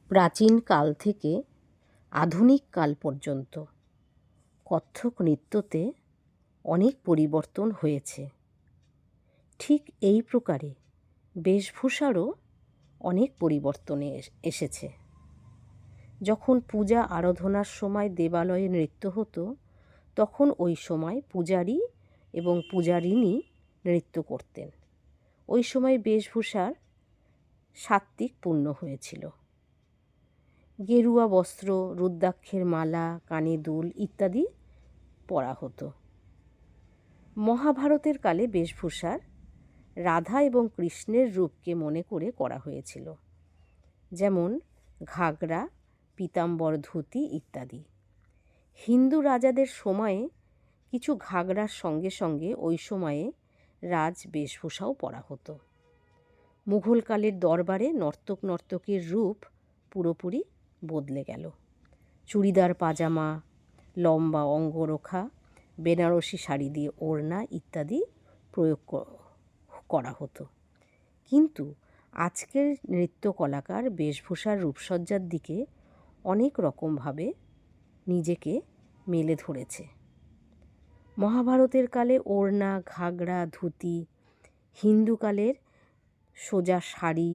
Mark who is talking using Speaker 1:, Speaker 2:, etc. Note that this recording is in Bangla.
Speaker 1: প্রাচীন কাল থেকে আধুনিক কাল পর্যন্ত কত্থক নৃত্যতে অনেক পরিবর্তন হয়েছে। ঠিক এই প্রকারে বেশভূষারও অনেক পরিবর্তন এসেছে। যখন পূজা আরাধনার সময় দেবালয়ে নৃত্য হতো, তখন ওই সময় পূজারী এবং পূজারিণী নৃত্য করতেন। ওই সময় বেশভূষার সাত্ত্বিক পূর্ণ হয়েছিল। গেরুয়া বস্ত্র, রুদ্রাক্ষের মালা, কানে দুল ইত্যাদি পরা হতো। মহাভারতের কালে বেশভূষার রাধা এবং কৃষ্ণের রূপকে মনে করে করা হয়েছিল, যেমন ঘাগরা, পীতাম্বর ধুতি ইত্যাদি। হিন্দু রাজাদের সময়ে কিছু ঘাগরার সঙ্গে সঙ্গে ওই সময়ে রাজ বেশভূষাও পরা হতো। মুঘলকালের দরবারে নর্তক নর্তকীর রূপ পুরোপুরি বদলে গেল। চুড়িদার পাজামা, লম্বা অঙ্গরখা, বেনারসি শাড়ি দিয়ে ওড়না ইত্যাদি প্রয়োগ করা হতো। কিন্তু আজকের নৃত্যকলাকার বেশভূষার রূপসজ্জার দিকে অনেক রকমভাবে নিজেকে মেলে ধরেছে। মহাভারতের কালে ওড়না, ঘাগরা, ধুতি, হিন্দুকালের সোজা শাড়ি,